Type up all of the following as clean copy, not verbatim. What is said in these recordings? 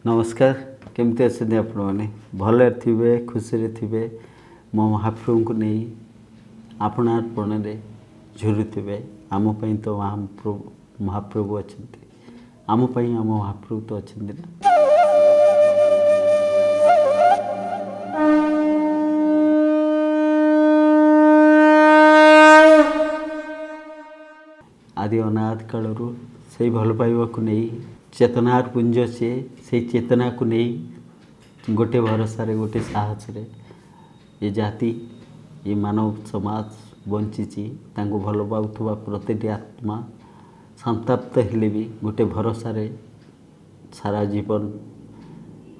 नमस्कार केमती अच्छे आपण मैंने भले थे खुशी थे मो महाप्रभु को नहीं आपणार्पण झुरुवे आमपाई तो महाप्रभु अच्छा आमपाई आम महाप्रभु तो अच्छा ना। आदि अनाद कालू से भल पाइबा को नहीं चेतनार पुंज से चेतना को नहीं गोटे भरोसा गोटे साहस ये जाति ये मानव समाज बंची भल पाउथुबा प्रति आत्मा संताप्त हेले भी गोटे भरोसा सारा जीवन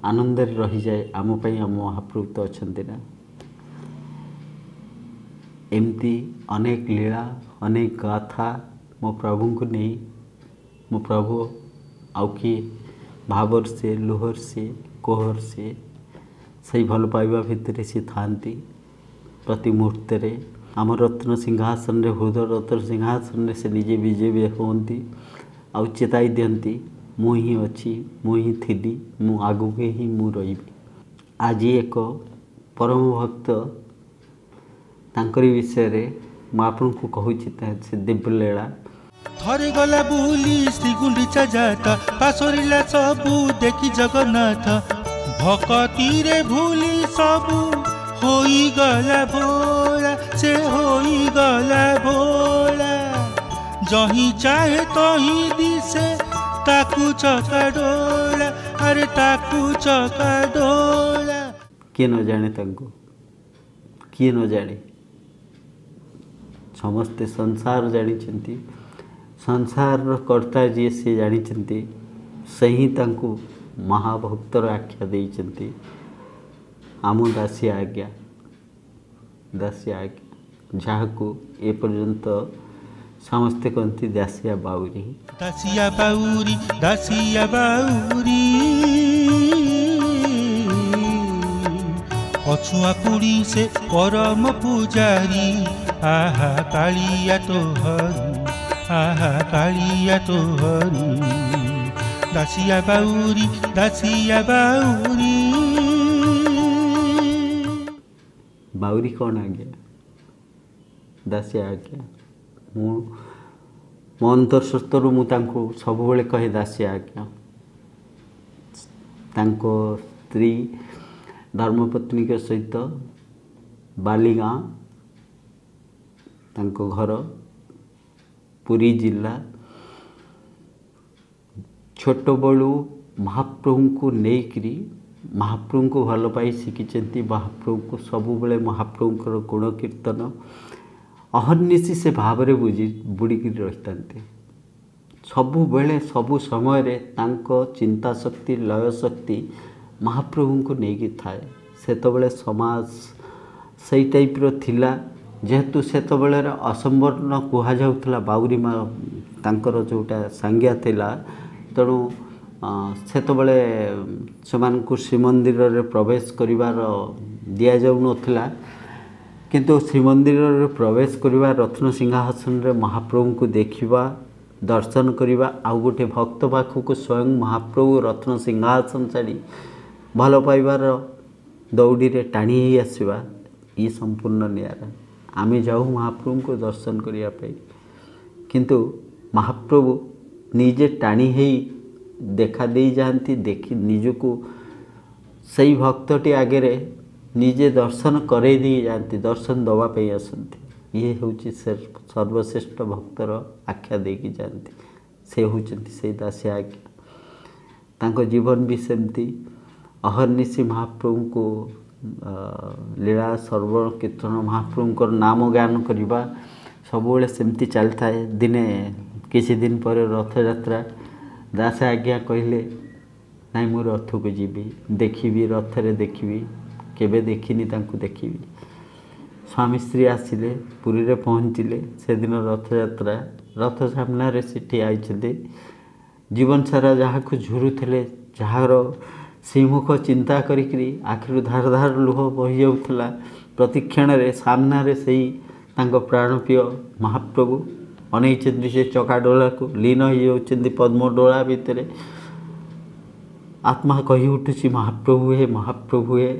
आनंद रही जाए आमपाई आम महाप्रभु तो अच्छा ना। एमती अनेक लीला अनेक गाथा मो प्रभु को नहीं मो प्रभु आउ किए भावर से लुहर से कोहर से सही भल पाइबा भितर सी थांती प्रति मुहूर्त आम रत्न सिंहासन रे हृदय रत्न सिंहासन रे से निजे विजय होती आउ चेताई दियंती मु ही अच्छी मु ही थी मु आगु के ही मु रही। आज एक परम भक्त तांकरी विषय रे मु आपन को कहूँ से दिव्यलीला थरे गला बुली श्री गुंडीचा जाता पासोरिला सबू देखी जगन्नाथ भक्ति रे भूली सबू होई गला भोला से होई गला भोला जही चाहे तही दिसे ताकू चका डोला अरे ताकू चका डोला किए न जाने तांको किए न जाने समस्ते संसार जानी संसार कर्ता जी से जानी सही तांको महाभक्तर आख्या देइचंती आम दासिया आज्ञा जहाँ को ए पर्यंत समस्ते कहती दासिया बाउरी दासिया बाउरी दासिया बाउरी पछुआ कुड़ी से परम पुजारी आहा कालिया तोहरी आहा कालिया तोहरी दासिया बाउरी दासिया बाउरी बाउरी कौन आ गया दासिया आ गया मो अंतर्शस्त्रु मु सब बेले कहे दासिया आ गया तांको स्त्री धर्मपत्नी के सहित बालीगाँ तांको घर पुरी जिला छोट बलू महाप्रभु को लेकरी महाप्रभु को भल पाई शिखी महाप्रभु को सबुबले महाप्रभुंर गुण कीर्तन अहर्निशी से भाव में बुड़िकी रही था सबुबले सबु समय चिंता शक्ति लय शक्ति महाप्रभु को लेकिन थाए सेतबले समाज सही टाइप थिला जेहेतु सेतबले असंवर्ण कुहा जाउथला बाउरी माँ तांकर जोटा सांग्या थिला तेणु सेतबले सेमानकु श्रीमंदिर रे प्रवेश करिवार दिया जाउ नथिला किंतु श्रीमंदिर रे प्रवेश करिवा रत्न सिंहासन रे महाप्रभु को देखिबा दर्शन करिवा आउ गोटे भक्त पाखक स्वयं महाप्रभु रत्न सिंहासन छाड़ी भल पाइबार दौड़ी रे टाणी ही आसवा ये संपूर्ण नियारा आमे जाऊ महाप्रभु को दर्शन करने किंतु महाप्रभु निजे टाणी ही देखा दे जाती देखी निजको सही भक्तटी आगे निजे दर्शन करे दी जाती दर्शन दवाई आसती ये हूँ सर्वश्रेष्ठ भक्तर आख्या देकी जाती से होती से दासिया आज्ञा तांको जीवन भी सेमती अहर्निशी महाप्रभु को लीला सर्व कीर्तन महाप्रभुंर नाम ज्ञान करवा सबुबले सेमती चलता है दिने किसी दिन पर रथ यात्रा दास आज्ञा कहले नाई मु रथ को जीवी देखी रथ रे देखी केबे देखिनी तांको देखी स्वामी स्त्री आसिले पुरी रे पहुँचले से दिन रथ यात्रा रथ सामने से आई जीवन सारा जहाँ को झुरुले जार श्रीमुख चिंता करी आखिर धार धार लुह बही जाऊला प्रतिक्षण सामने से प्राणप्रिय महाप्रभु अनेक से चका डोला को लीन हो पद्म डोला भितर आत्मा कही उठुची महाप्रभु हे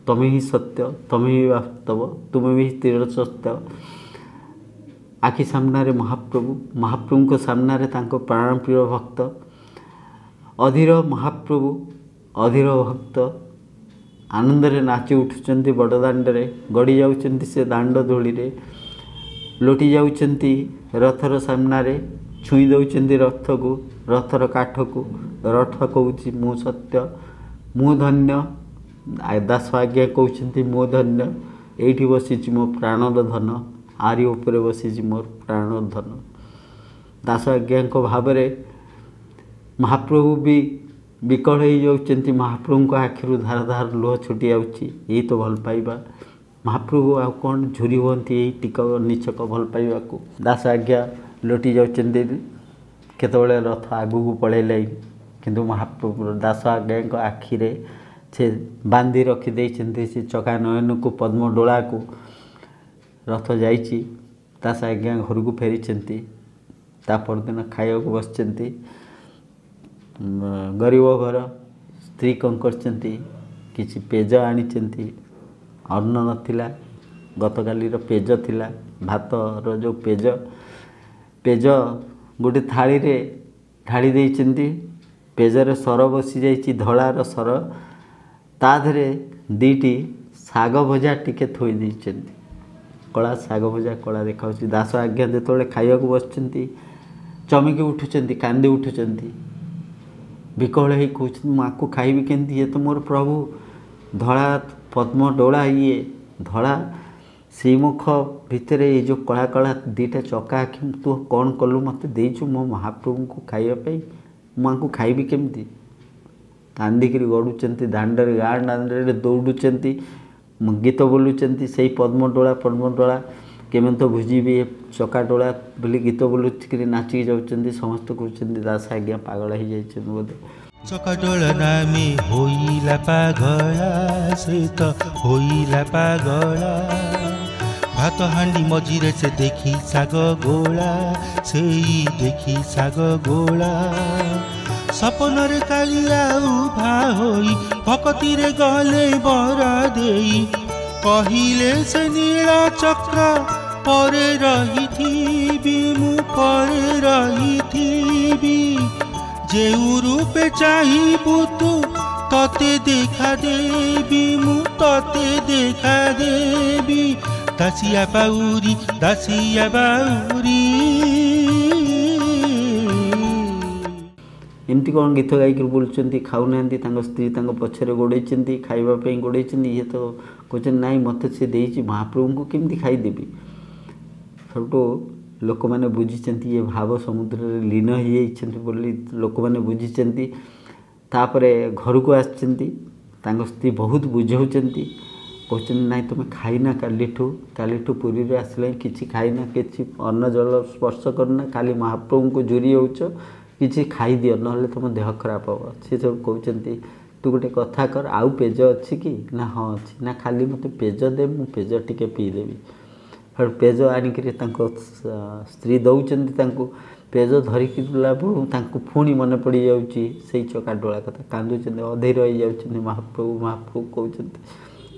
तमें ही सत्य, तमें ही वास्तव, तुम्हें भी स्थिर सत्य। आखि सामने महाप्रभु को सामने तांको प्राण प्रिय भक्त अधीर महाप्रभु अधीर भक्त आनंद रे नाची उठुचंती बड़दाण्ड रे गड़ी जाउचंती से दांड धूली रे लोटी जाउचंती रथर सामना रे छुई दउचंती रथ को रथर काठ को रथ कहूची मु सत्य मु धन्य दास आज्ञा कहउचंती मु धन्य एठी बसिची मो प्राणर धन आरी ऊपर बसिची मोर प्राणर धन। दास आज्ञा को भाव रे महाप्रभु भी विकल हो जाउचंती महाप्रभु को आखिरु धार धार लुह छुटी जाउची। यही तो भल पाइबा महाप्रभु आ कौन झुरी होती यही टिक निचक भल पाइबा को। दास आज्ञा लोटी जाउचंती केतबेले रथ आगु को पळेले किंतु महाप्रभु दास आज्ञा को आखि रे से बांधी रखी देइचंती से चका नयन को पद्म डोला को रथ जाइची। दास आज्ञा घर को फेरीचंती ता परदिन खाइया को बसचंती। गरीब घर स्त्री कौन करचंती किछि पेज आनिचंती अन्न नथिला गतकाली पेज थिला भात रो जो पेज गोटे थाली रे ढाली देइचंती। पेजर सर बसी जाइछि धଳାର सर ता धरे दीटी साग भजा टिके थोई देइचंती कला साग भजा कला देखाउछि। दास आज्ञा जेतोले खाइया को बसचंती चमकी उठुचंती कांदी उठुचंती विकल ही कहते माँ खाइबी केमती ये तो मोर प्रभु धड़ा पद्म डोला ये धड़ा श्रीमुख भितर ये जो कला कला दीटा चका आखि तू कौन कलु मत देचु मो महाप्रभु को खाइबा माँ को खाइबी केमती कांदिक गड़ुचंती दांडर गाँ दांडे दौड़ुचंती गीत बोलुचंती से पद्म डोला केमें तो भुजीबी चका डोला बोली गीत बोलुक नाचिक जाउचंती समस्त कहउचंती दास आज्ञा पागल हो जाइछन बोधे। चका डोला नामे होइला पागला से तो होइला पागला भात हांडी मझिरे से देखी साग गोला से देखी साग गोला सपनरे कालिया उभा होई भक्ति रे गले बरा देई कहिले से नीला चक्र परे रही थी मु परे रही थी जेउ रूपे चाहिबु तू तते देखा देबी मु तते देखा देबी दासिया बाउरी एमती कौन गीत गायक बोलुंट खाऊना स्त्री पछरे गोड़े खाइबा गोड़े ये तो कहते नाई मत से देती महाप्रभु को केमती खाईदेवी सब लोक मैंने बुझी ये भाव समुद्र में लीन हो लोक मैंने बुझी तापर घर को आसती स्त्री बहुत बुझाऊँच कहते ना तुम खाईना कालीठू पुरी आसला कि खाईना कि अन्न जल स्पर्श करना खाली महाप्रभु को जुरी होच कि खाईदि ना तुम देह खराब हम सी सब कहते तू गोटे कथा कर आउ पेज अच्छी कि ना हाँ अच्छी ना खाली मत पेज दे मु पेज टिके पीदेवी फिर पेज आनिक स्त्री दौरान पेज धरिकी पुणी मन पड़ जा चका डोला कथा कांदुच अधीर हो जाऊँ महाप्रभु कहते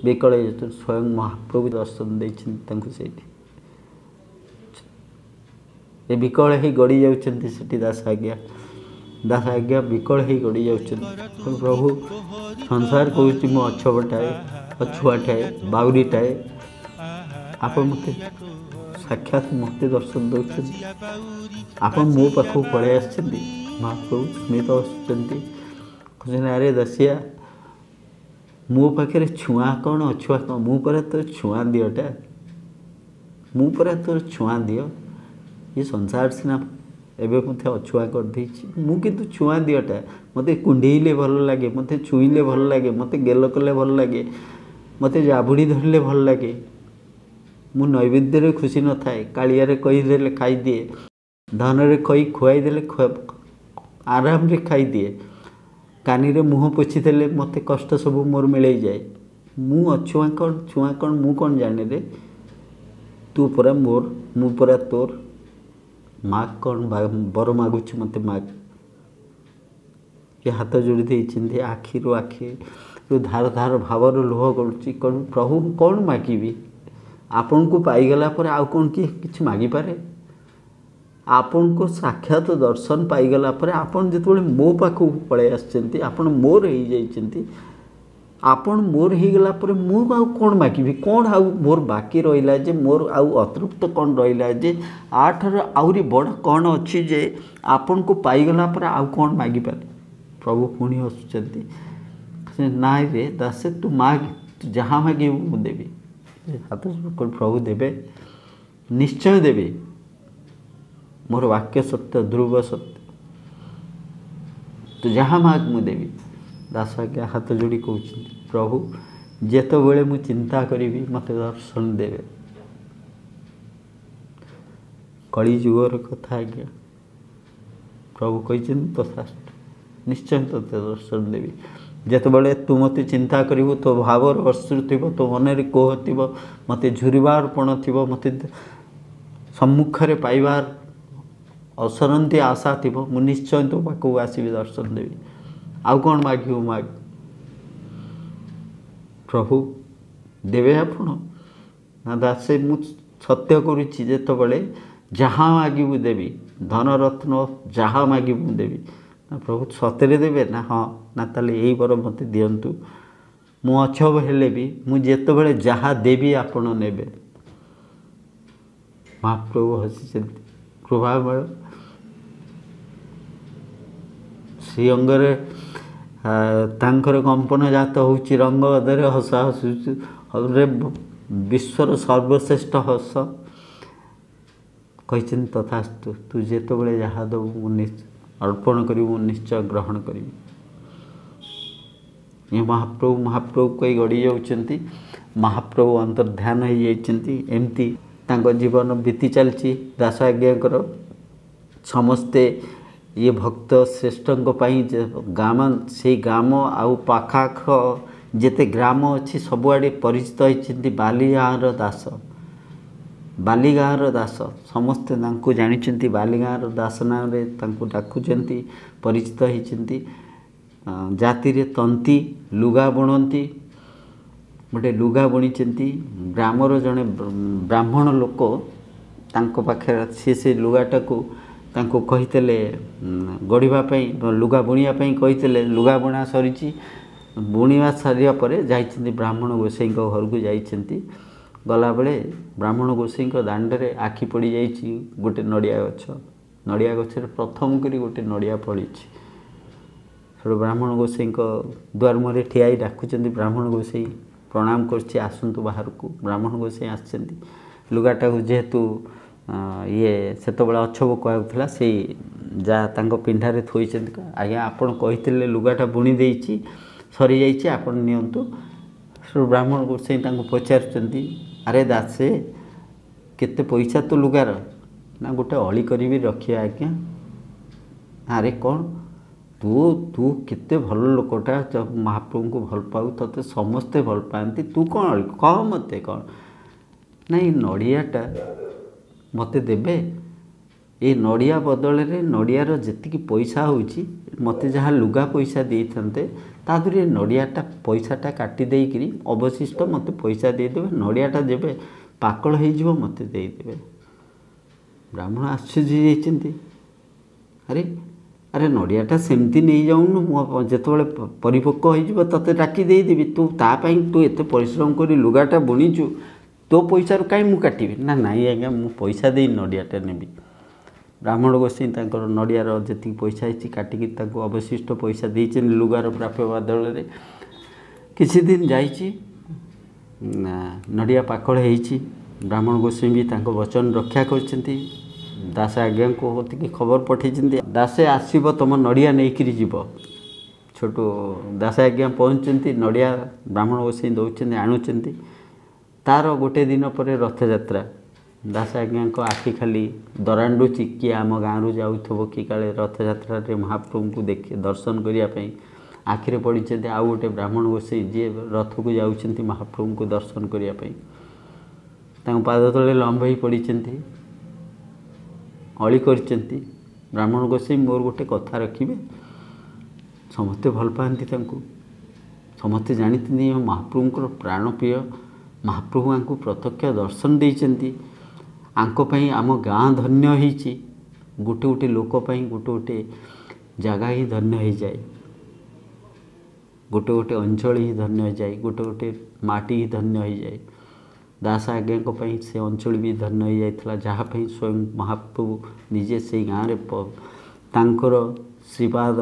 विकल स्वयं महाप्रभु दर्शन देती ये विकल ही गड़ी जाती दास आज्ञा विकल ही गड़ी जाती प्रभु संसार कहूँ मो अछबटाए अछुआटाए बाउरीटाए आप मत साक्षात मत दर्शन दौरान आप मो पाखु पड़े आस महाप्रभु स्मित आसुँच अरे दसिया मो पाखे छुआ कौन अछुआ कौन मु पर तोर छुआ दिटा मु पर तोर छुआ दियो ये संसार सिना एवं मत अछुआ कर मु किंतु छुआ दिटा मत कुंडेले भल लगे मत छुईले भल लगे मत गेल कले भल लगे मत जाबुड़ी धरले भल लगे मु नैवेद्य खुशी न थाए कालिया कहीदे खाईदिए धन रे कही खुआईदे आराम रे खाईदिए कानी रे मुँह पोछीदे मत कष्ट सब मोर मिल जाए मु अछुआ कौन छुआ कौन मु कौन जाने रे तू परा मोर मु परा तोर माग कौन बर मागुच मत माग कि हाथ जोड़ी देइछिन्ती आखिरु धार धार भावर लुह गलुची कौन प्रभु कौन मागिबी आपन को पाईगला पर आउ कौन किछि मागी पारे आपन को साक्षात दर्शन पाईगला पर आपन जेतबेले मो पाखु पळे आछिन्ती आपन मोर हेइ जाइछिन्ती आपन मोर हेगला पर मु आउ कौन मागिबी कौन आउ मोर बाकी रहिला जे मोर आउ अतृप्त कौन रहिला जे आठर आउरी बड़ कौन अछि जे आपन को पाईगला पर आउ कौन मागी पारे प्रभु पुणी हसुचंती नाई रे दासे तू माग तू जहाँ मागे मु देवी हाथ प्रभु देवे निश्चय देवे मोर वाक्य सत्य ध्रुव सत्य तू जहाँ माग मु देवी दास आगे हाथ जोड़ी कहते प्रभु जेतो बेले मु चिंता करी मत दर्शन देवे कली जुगर कथा आज्ञा प्रभु कही तथा निश्चय तोते दर्शन देवी जेत बड़े तू मत चिंता करू तो भावर अश्रु थी तो मन कोह थी मत झुरबार पण थी मत सम्मुखें पाइबार असरंती आशा थी मु निश्चय तो पाक आसबि दर्शन देवी आउ कौन माग माग प्रभु देवे आपण ना दासे मु सत्य करुच्ची जेत बड़े जहाँ मागू देवी धन रत्न जहाँ मागू देवी ना प्रभु सतरे देवे ना हाँ ना ताले यही बर मत दिंतु मु अछब हेले भी मु जेत बड़े जहाँ देवी आपण नेबे महाप्रभु हसी कृपामय श्री अंगरे तांकर कंपन जात होची रंग अदरे हसा हसुरे विश्वर सर्वश्रेष्ठ हस कही तथास्तु तू जेत बड़े जहाँ दबू अर्पण करी निश्चय ग्रहण करी ये महाप्रभु कई गड़ी जाऊँच महाप्रभु अंतर्ध्यान हो जाती एमती जीवन बीती चलती दास आज्ञाकर समस्ते ये भक्त श्रेष्ठ गाम से गाम आउ पाखाख जेते ग्राम अच्छी सबुआड़े परिचित होती बालीगाँर दास बालीगाँर दास समस्ते जानी बालीगाँर दास ना डाकुंट परिचित होती जाति रे तंती लुगा बुणती गोटे लुगा बुणी ग्रामर जड़े ब्राह्मण लोक पाखे से लुगाटा को कही गढ़ापी लुगा बुणापी कही लुगा बुणा सरी बुणा सारा पर जाइए ब्राह्मण गोसाई घर को जाइए गला बेले ब्राह्मण गोसाई दांडे आखि पड़ जाइए गोटे नड़िया गचर प्रथम करी गोटे नड़िया फड़ी ब्राह्मण गोसाई द्वार मुहर ठिया डाकुंट ब्राह्मण गोसाई प्रणाम कर आसतु बाहर को ब्राह्मण गोसाई आसछन्ति लुगाटा जेहेतु ये सेत बड़ा अछब कहला से जहाँ तांको पिंढारे थोइछन्ति आज्ञा आपण कहिथिले लुगाटा बुणी देइछि सरी जाइछि आपण नियंतु ब्राह्मण गोसाई तांको पचारुछन्ति अरे दासे केते पैसा तो लुगार ना गोटे अली करी रखिया आज्ञा अरे कौन तू तू केते भल लोकटा महाप्रभु को भल पाऊ तते समस्ते भल पाती तू कौन कह मते कौन नहीं नड़ियाटा मते देबे ये नड़िया बदल रे नड़ियार जेतिकी पैसा होची मते जहाँ लुगा पैसा देइथन्ते तादुरे नड़ियाटा पैसाटा काटी देइकरी अवशिष्ट मते पैसा दे देबे नड़ियाटा जेबे पाकल हो जिवो मते दे देबे ब्राह्मण आश्चर्य जाइछन्ति अरे अरे नड़ियाटा सेमती नहीं जाऊनु जिते परिपक्व हो तते डाकी देदेवी तू तापाई तू एत परिश्रम कर लुगाटा बुणीचु तो पैसा कहीं मु काटि ना नाई आज्ञा मु पैसा दे नड़ियाटा नेबी ब्राह्मण गोसाई नड़ियार जी पैसा होती काटिकी अवशिष्ट पैसा देते लुगार प्राप्य बदल में किसी दिन जाइए नड़िया पाकड़ हो ब्राह्मण गोसाई भी वचन रक्षा कर दास आज्ञा को होती खबर पठे दासे आसब तुम नड़िया नहीं जीव छोटू दास आज्ञा पहुँचती नड़िया ब्राह्मण गोसाई दौरान आणुंट तार गोटे दिन पर रथयात्रा दास आज्ञा को आखि खाली दरांडुची किए आम गाँव जाऊब कि काले रथयात्रा महाप्रभु को देख दर्शन करने आखिरे पड़ी आउ गोटे ब्राह्मण गोसाई जी रथ को जाऊँच महाप्रभु को दर्शन करने पाद तले लंबई पड़ी अली कर ब्राह्मण गोसाई मोर गोटे कथा रखिए समस्ते भल पाती समस्ते जानते महाप्रभुंर प्राणप्रिय महाप्रभु को प्रत्यक्ष दर्शन देइचंती आंकोपाई आम गाँ धन्य होइछि गोटे गोटे लोकपाई गोटे गोटे जगह ही धन्य हो जाए गोटे गोटे अंचल ही धन्य हो जाए गोटे गोटे माटी ही धन्य हो जाए दास आज्ञा से अंचल भी धन्य हो जाता जहाँपाई स्वयं महाप्रभु निजे से गाँव तांकर श्रीपाद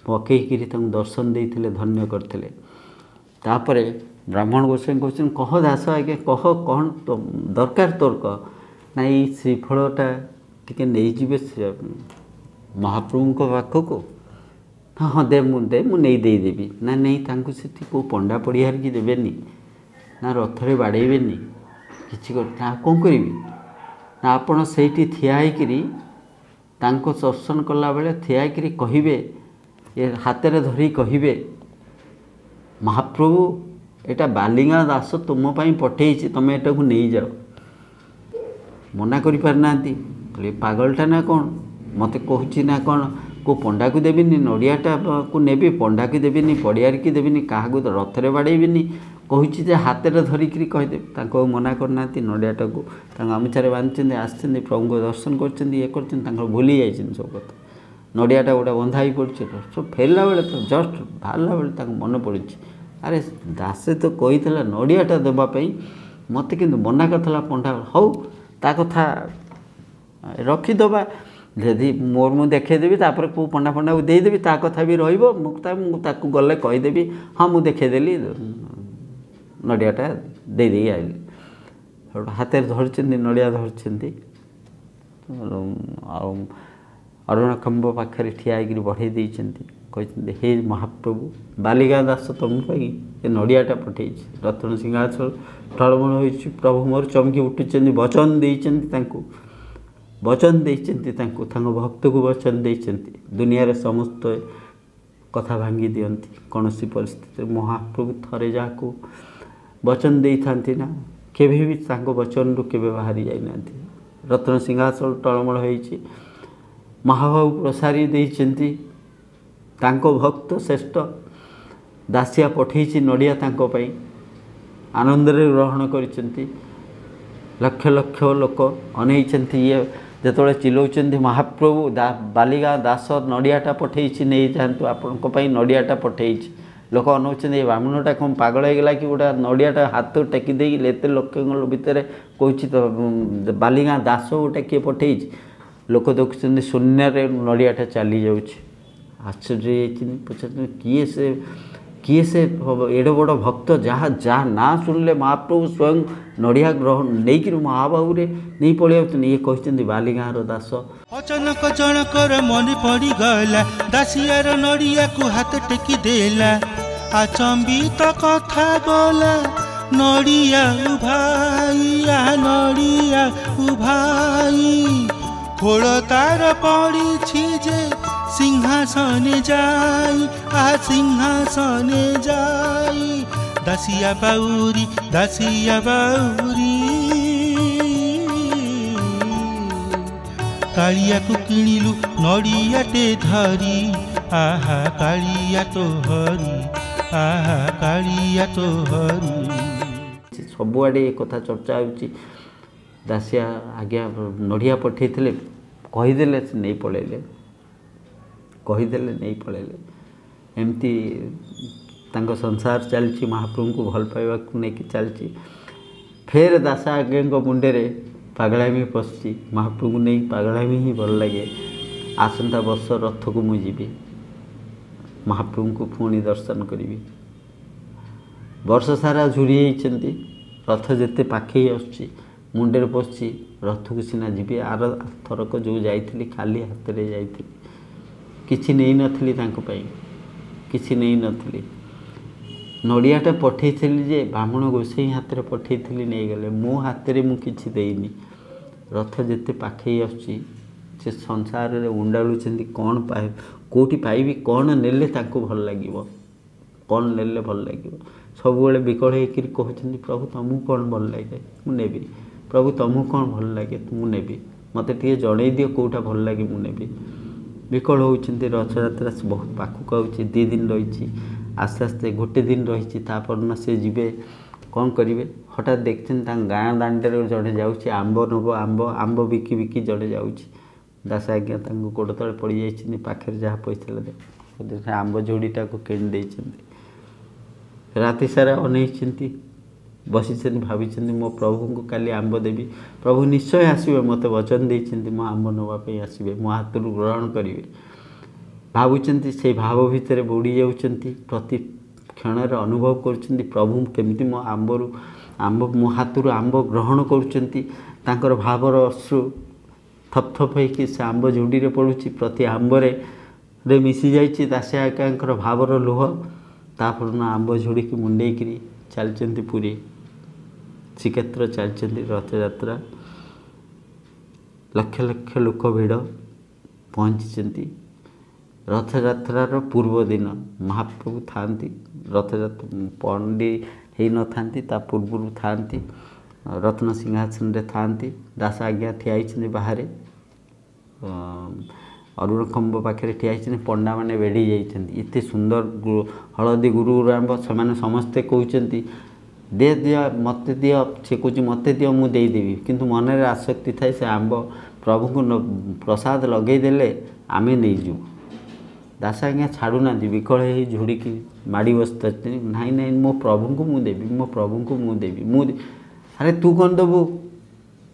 पकईकि दर्शन देते धन्य करते तापर ब्राह्मण गोस्वामी कहते कह दास आज्ञा कह कौन तो दरकार तोर कह ना ये श्रीफलटा टिके नहीं जीवे महाप्रभु पाखक हाँ हाँ दे मुझे देदेवी ना नहीं से पंडा पड़ियार की देवेनी ना रथरे बाड़ेबेनी कि कौन करी ना आपण से ठियाकरी दर्शन कला बेले ठियाकरी कहे ये हाथ में धरी कहे महाप्रभु एटा बालिंगा दास तुम पठे तुम एटा को नहीं जाओ मना करि पारना पागलटा ना कौन मत कहूँ ना कौन को पंडा को देविनी नड़ियाटा को नेबी पंडा को देविनी पड़ियार की देविनी क्या रथरे बाड़ेबी कहूँ हाथ में धरिकी कहीदेव मना करना नड़ियाटा को गामुछारे बांधि आसते प्रभु को दर्शन कर भूली जाइए सब कथा नड़ियाटा गोटे बंधा ही पड़ी सब फेरला बेले तो जस्ट बाहरला बेले मन पड़ी अरे दासे तो कही नड़ियाटा देवाई मत कि मना करता पंडा हौ ता कथा रखीदबा यदि मोर मुझे देखदेवी तापर को पंडा फंडा को देदेवी ता कथा भी रही गले कहीदेवी हाँ मुझे देखदेली नड़ियाटा दे आइली हाथ धरती नड़िया धरती अरुणखंब पाखे ठिया बढ़े कहते हे महाप्रभु बालिका दास तुम ये नड़ियाटा पठे रत्न सिंहाचल टलमल हो प्रभु मोर चमकी उठुं वचन देते वचन देते भक्त को वचन देते दुनिया समस्त कथा भांगी दियंती कौन सी परिस्थिति महाप्रभु थरे जहाँ वचन दे था ना केभी भी वचन रु केवे बाहरी जाना रत्न सिंहाचल टलमल हो महाभाव प्रसारी देते भक्त श्रेष्ठ दासिया पठे नड़िया आनंद ग्रहण कर लक्ष लक्ष लोक अनई ये जो चिल्लाऊँ महाप्रभु बालिका दास नड़ियाटा पठे नहीं जातु आपण नड़ियाटा पठे लोक अनौन ये ब्राह्मणटा कौन पागल होगा कि गोटा नड़ियाटा हाथ टेकिदे एत लोक भितर कहूँ तो बालिका दास गोटे किए पठे लोक देखुं शून्य नड़ियाटा चली जाऊँ आश्चर्य पचार किए से एडे बड़ भक्त जहाँ जहाँ ना शुणिले महाप्रभु स्वयं नड़िया ग्रहण नहीं महाबाहू नहीं पड़े ये कहते बालिगाँ दास अचानक जनकर मन पड़ी गला दासियार नड़िया को हाथ टेकी देला आचंबित कथा गला नड़िया उभाई खोल तार पड़ी जे सिंहासने जाई सिंहासने जाई दासिया बाउरी कालिया को किणिलु नड़ियाटे धरी आहा कालिया तो हरी सबुआड़े ये कथा चर्चा होची दासिया आज्ञा नड़िया पठे कहीदेले से नहीं पलैले कहीदेले नहीं पलैले एमती संसार चलती महाप्रभु को भल पाइबा नहीं चलती फेर दास आज्ञा मुंडे पागलामी पशि महाप्रभु नहीं पागलामी ही भल लगे आसंता वर्ष रथ को मुझे महाप्रभु को पुणी दर्शन करी वर्ष सारा झुरी होती रथ जिते पाखे आसुची मुंडे पशि रथ को सीना जी आर थरक जो जाइली खाली हाथ में जाइली किसी नहीं नथली किसी नहीं नथली नड़ियाटा पठे जे ब्राह्मण गोसाई हाथ में पठे नहीं गले मो हाथ में मुझे देनी रथ जिते पाखे आसुची से संसार में उंडालुंट कौन पाए कौटी पाइबी कौन नेले भल लगे कौन नेले भल लगे सब विकल होकर कहते प्रभु तुमको कौन भल लगे मुझे प्रभु तुमको कौन भल लगे मुझे मत टे जन दियो कौटा भल लगे मुझे ବିକଳ ହେଉଛନ୍ତି। ରଥଯାତ୍ରା ବହୁତ ପାଖକୁ ଆଉଛି, 2 ଦିନ ରହିଛି। ଆସ୍ତେ ଆସ୍ତେ ଗୋଟେ ଦିନ ରହିଛି, ତାପରଦିନ ସେ ଯିବେ। କ'ଣ କରିବେ? ହଠାତ୍ ଦେଖିଛନ୍ତି ତାଙ୍କ ଗାଁ ଦାଣ୍ଡରେ ଜଣେ ଯାଉଛି, ଆମ୍ବ ନେବ, ଆମ୍ବ ବିକି ବିକି ଜଣେ ଯାଉଛି। ଦାସ ଆଜ୍ଞା ତାଙ୍କୁ ଗୋଡ଼ ତଳେ ପଡ଼ିଯାଇଛନ୍ତି, ପାଖରେ ଯାହା ପଇସା ଦେବେ ସେ ଆମ୍ବ ଯୋଡ଼ିଟାକୁ କିଣି ଦେଇଛନ୍ତି। ରାତି ସାରା ଅନେଇଛନ୍ତି, ବସିଛନ୍ତି, ଭାବିଛନ୍ତି ମୋ ପ୍ରଭୁଙ୍କୁ କାଲି ଆମ୍ବ ଦେବି, ପ୍ରଭୁ ନିଶ୍ଚୟ ଆସିବେ, ମୋତେ ବଚନ ଦେଇଛନ୍ତି ମୋ ଆମ୍ବ ନେବା ପାଇଁ ଆସିବେ, ମୋ ହାତରୁ ଗ୍ରହଣ କରିବେ। ଭାବୁଛନ୍ତି, ସେଇ ଭାବ ଭିତରେ ବୁଡ଼ି ଯାଉଛନ୍ତି। ପ୍ରତି କ୍ଷଣରେ ଅନୁଭବ କରୁଛନ୍ତି ପ୍ରଭୁ କେମିତି ମୋ ମୋ ହାତରୁ ଆମ୍ବ ଗ୍ରହଣ କରୁଛନ୍ତି। ତାଙ୍କର ଭାବର ଅଶ୍ରୁ ଥପଥପ ହେଇକି ସେ ଆମ୍ବ ଝୁଡ଼ିରେ ପଡ଼ୁଛି, ପ୍ରତି ଆମ୍ବରେ ମିଶିଯାଇଛି ଦାସ ଆଜ୍ଞାଙ୍କର ଭାବର ଲୁହ। ତାପରଦିନ ଆମ୍ବ ଝୁଡ଼ିକି ମୁଣ୍ଡେଇକିରି ଚାଲିଛନ୍ତି ପୁରୀ ଶ୍ରୀକ୍ଷେତ୍ର, ଚାଲିଛନ୍ତି ରଥଯାତ୍ରା। ଲକ୍ଷ ଲକ୍ଷ ଲୋକ ଭିଡ଼ ପହଞ୍ଚିଛନ୍ତି। ରଥଯାତ୍ରାର ପୂର୍ବ ଦିନ ମହାପ୍ରଭୁ ଥାଆନ୍ତି, ରଥଯାତ୍ରା ପଣ୍ଡି ହେଇନଥାନ୍ତି, ତା ପୂର୍ବରୁ ଥାଆନ୍ତି, ରତ୍ନ ସିଂହାସନରେ ଥାଆନ୍ତି। ଦାସ ଆଜ୍ଞା ଠିଆ ହେଇଛନ୍ତି ବାହାରେ, ଅରୁଣ ଖମ୍ବ ପାଖରେ ଠିଆ ହେଇଛନ୍ତି। ପଣ୍ଡାମାନେ ବେଢ଼ି ଯାଇଛନ୍ତି। ଏତେ ସୁନ୍ଦର ହଳଦୀ ଗୁରୁର ଆମ୍ବ, ସେମାନେ ସମସ୍ତେ କହୁଛନ୍ତି ଦିଅ ମୋତେ ଦିଅ, ସେ କହୁଛି ମୋତେ ଦିଅ ମୁଁ ଦେଇଦେବି, କିନ୍ତୁ ମନରେ ଆସକ୍ତି ଥାଏ ସେ ଆମ୍ବ ପ୍ରଭୁଙ୍କୁ ପ୍ରସାଦ ଲଗେଇଦେଲେ ଆମେ ନେଇଯିବୁ। ଦାସ ଆଜ୍ଞା ଛାଡ଼ୁନାହାନ୍ତି, ବିକଳ ହେଇ ଝୁଡ଼ିକି ମାଡ଼ି ବସିଛନ୍ତି। ନାଇଁ ନାଇଁ, ମୋ ପ୍ରଭୁଙ୍କୁ ମୁଁ ଦେବି, ମୋ ପ୍ରଭୁଙ୍କୁ ମୁଁ ଦେବି। ଆରେ ତୁ କ'ଣ ଦେବୁ?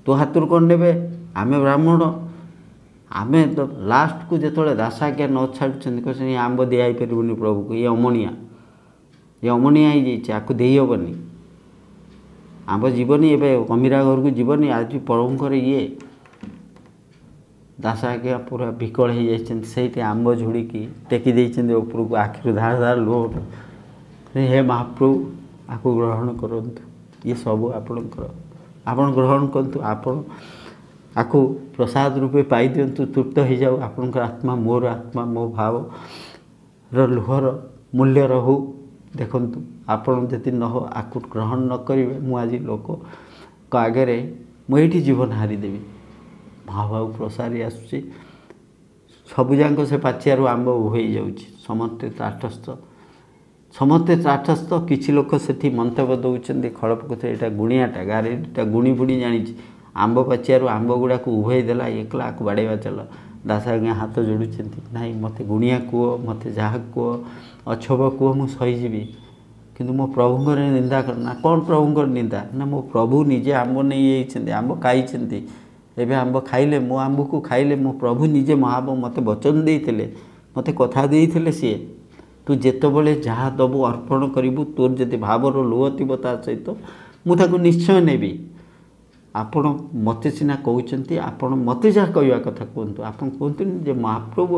ତୋ ହାତରୁ କ'ଣ ନେବେ? ଆମେ ବ୍ରାହ୍ମଣ। ଆମେ ଲାଷ୍ଟକୁ ଯେତେବେଳେ ଦାସ ଆଜ୍ଞା ନ ଛାଡ଼ୁଛନ୍ତି, କହୁଛନ୍ତି ଏ ଆମ୍ବ ଦିଆ ହେଇପାରିବନି ପ୍ରଭୁକୁ, ଇଏ ଅମଣିଆ ହେଇଯାଇଛି, ଆକୁ ଦେଇହେବନି, ଆମ୍ବ ଯିବନି, ଏବେ ଅମିରା ଘରକୁ ଯିବନି, ଆଜି ପ୍ରଭୁଙ୍କର ଇଏ। ଦାସ ଆଜ୍ଞା ପୁରା ବିକଳ ହେଇଯାଇଛନ୍ତି। ସେଇଠି ଆମ୍ବ ଝୁଡ଼ିକି ଟେକି ଦେଇଛନ୍ତି ଉପରକୁ, ଆଖିରୁ ଧାର ଧାର ଲୁହ। ହେ ମହାପ୍ରଭୁ, ଆକୁ ଗ୍ରହଣ କରନ୍ତୁ, ଇଏ ସବୁ ଆପଣଙ୍କର, ଆପଣ ଗ୍ରହଣ କରନ୍ତୁ, ଆପଣ ଆକୁ ପ୍ରସାଦ ରୂପେ ପାଇଦିଅନ୍ତୁ, ତୃପ୍ତ ହେଇଯାଉ ଆପଣଙ୍କର ଆତ୍ମା, ମୋର ଆତ୍ମା, ମୋ ଭାବର ଲୁହର ମୂଲ୍ୟ ରହୁ। ଦେଖନ୍ତୁ, ଆପଣ ଯଦି ଆକୁ ଗ୍ରହଣ ନ କରିବେ, ମୁଁ ଆଜି ଲୋକଙ୍କ ଆଗରେ ମୁଁ ଏଇଠି ଜୀବନ ହାରିଦେବି। ଭାବ ପ୍ରସାରି ଆସୁଛି, ସବୁଯାକ ସେ ପାଚିଆରୁ ଆମ୍ବ ଉଭେଇ ଯାଉଛି। ସମସ୍ତେ ତ୍ରାଟସ୍ଥ। କିଛି ଲୋକ ସେଠି ମନ୍ତବ୍ୟ ଦେଉଛନ୍ତି, ଖଳପ କଥା, ଏଇଟା ଗୁଣିଆଟା, ଗାରେ ଏଇଟା ଗୁଣି ଜାଣିଛି, ଆମ୍ବ ପାଚିଆରୁ ଆମ୍ବ ଗୁଡ଼ାକୁ ଉଭେଇ ଦେଲା, ଏକଲା ଆକୁ ବାଡ଼େଇବା ଚାଲ। ଦାସ ଆଜ୍ଞା ହାତ ଯୋଡ଼ୁଛନ୍ତି, ନାଇଁ ମୋତେ ଗୁଣିଆ କୁହ, ମୋତେ ଯାହା କୁହ, ଅଛବ କୁହ, ମୁଁ ସହିଯିବି, କିନ୍ତୁ ମୋ ପ୍ରଭୁଙ୍କର ନିନ୍ଦା କର ନା। କ'ଣ ପ୍ରଭୁଙ୍କର ନିନ୍ଦା? ନା ମୋ ପ୍ରଭୁ ନିଜେ ଆମ୍ବ ନେଇଯାଇଛନ୍ତି, ଆମ୍ବ ଖାଇଛନ୍ତି, ଏବେ ଆମ୍ବ ଖାଇଲେ, ମୋ ଆମ୍ବକୁ ଖାଇଲେ। ମୋ ପ୍ରଭୁ ନିଜେ ମହାପ୍ରଭୁ ମୋତେ ବଚନ ଦେଇଥିଲେ, ମୋତେ କଥା ଦେଇଥିଲେ, ସିଏ ତୁ ଯେତେବେଳେ ଯାହା ଦେବୁ ଅର୍ପଣ କରିବୁ, ତୋର ଯଦି ଭାବର ଲୁହ ଥିବ ତା ସହିତ, ମୁଁ ତାକୁ ନିଶ୍ଚୟ ନେବି। ଆପଣ ମୋତେ ସିନା କହୁଛନ୍ତି, ଆପଣ ମୋତେ ଯାହା କହିବା କଥା କୁହନ୍ତୁ, ଆପଣ କୁହନ୍ତୁନି ଯେ ମହାପ୍ରଭୁ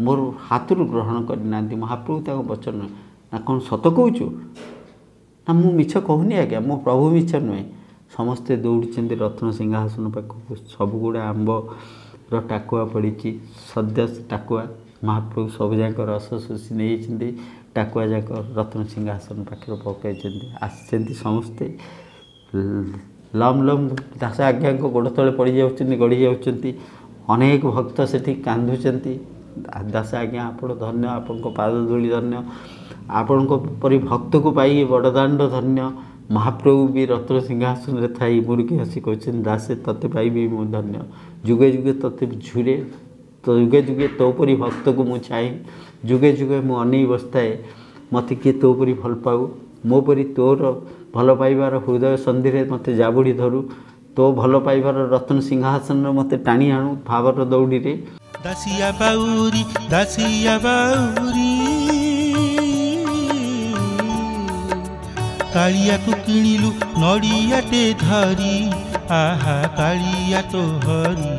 ମୋର ହାତରୁ ଗ୍ରହଣ କରିନାହାନ୍ତି, ମହାପ୍ରଭୁ ତାଙ୍କ ବଚନ। ନା କ'ଣ ସତ କହୁଛୁ? ନା ମୁଁ ମିଛ କହୁନି ଆଜ୍ଞା, ମୋ ପ୍ରଭୁ ମିଛ ନୁହେଁ। ସମସ୍ତେ ଦୌଡ଼ିଛନ୍ତି ରତ୍ନ ସିଂହାସନ ପାଖକୁ। ସବୁଗୁଡ଼ା ଆମ୍ବର ଟାକୁଆ ପଡ଼ିଛି, ସଦ୍ୟ ଟାକୁଆ। ମହାପ୍ରଭୁ ସବୁଯାକ ରସ ଶୋଷି ନେଇଛନ୍ତି, ଟାକୁଆ ଯାକ ରତ୍ନ ସିଂହାସନ ପାଖରେ ପକାଇଛନ୍ତି। ଆସିଛନ୍ତି ସମସ୍ତେ, ଲମ୍ ଦାସ ଆଜ୍ଞାଙ୍କ ଗୋଡ଼ ତଳେ ପଡ଼ିଯାଉଛନ୍ତି, ଗଡ଼ି ଯାଉଛନ୍ତି। ଅନେକ ଭକ୍ତ ସେଠି କାନ୍ଦୁଛନ୍ତି। ଦାସ ଆଜ୍ଞା, ଆପଣ ଧନ୍ୟ, ଆପଣଙ୍କ ପାଦ ଧୂଳି ଧନ୍ୟ, ଆପଣଙ୍କ ପରି ଭକ୍ତକୁ ପାଇ ବଡ଼ଦାଣ୍ଡ ଧନ୍ୟ। ମହାପ୍ରଭୁ ବି ରତ୍ନ ସିଂହାସନରେ ଥାଇ ମୁରୁକି ହସି କହୁଛନ୍ତି, ଦାସେ ତତେ ପାଇବି ମୁଁ ଧନ୍ୟ। ଯୁଗେ ଯୁଗେ ତତେ ଝୁରେ, ଯୁଗେ ଯୁଗେ ତୋ ପରି ଭକ୍ତକୁ ମୁଁ ଚାହେଁ, ଯୁଗେ ଯୁଗେ ମୁଁ ଅନେଇ ବସିଥାଏ, ମୋତେ କିଏ ତୋ ପରି ଭଲ ପାଉ, ମୋ ପରି ତୋର ଭଲ ପାଇବାର ହୃଦୟ ସନ୍ଧିରେ ମୋତେ ଜାବୁଡ଼ି ଧରୁ, ତୋ ଭଲ ପାଇବାର ରତ୍ନ ସିଂହାସନରେ ମୋତେ ଟାଣି ଆଣୁ ଭାବର ଦୌଡ଼ିରେ। ଦାସିଆ ବାଉରି, ଦାସିଆ ବାଉରି, କାଳିଆକୁ କିଣିଲୁ ନଡ଼ିଆଟେ ଧରି, ଆହା କାଳିଆ ତୋ ହରି,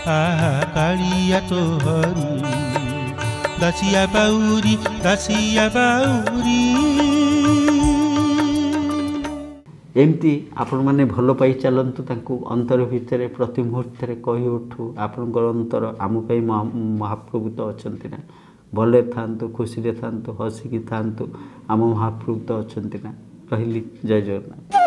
ଆହା କାଳିଆ ତୋ ହରି। ଦାସିଆ ବାଉରି, ଦାସିଆ ବାଉରି। ଏମିତି ଆପଣମାନେ ଭଲ ପାଇ ଚାଲନ୍ତୁ ତାଙ୍କୁ, ଅନ୍ତର ଭିତରେ ପ୍ରତି ମୁହୂର୍ତ୍ତରେ କହି ଉଠୁ, ଆପଣଙ୍କର ଅନ୍ତର ଆମ ପାଇଁ ମହାପ୍ରଭୁ ତ ଅଛନ୍ତି ନା, ଭଲରେ ଥାଆନ୍ତୁ, ଖୁସିରେ ଥାଆନ୍ତୁ, ହସିକି ଥାଆନ୍ତୁ, ଆମ ମହାପ୍ରଭୁ ତ ଅଛନ୍ତି ନା। ରହିଲି, ଜୟ ଜଗନ୍ନାଥ।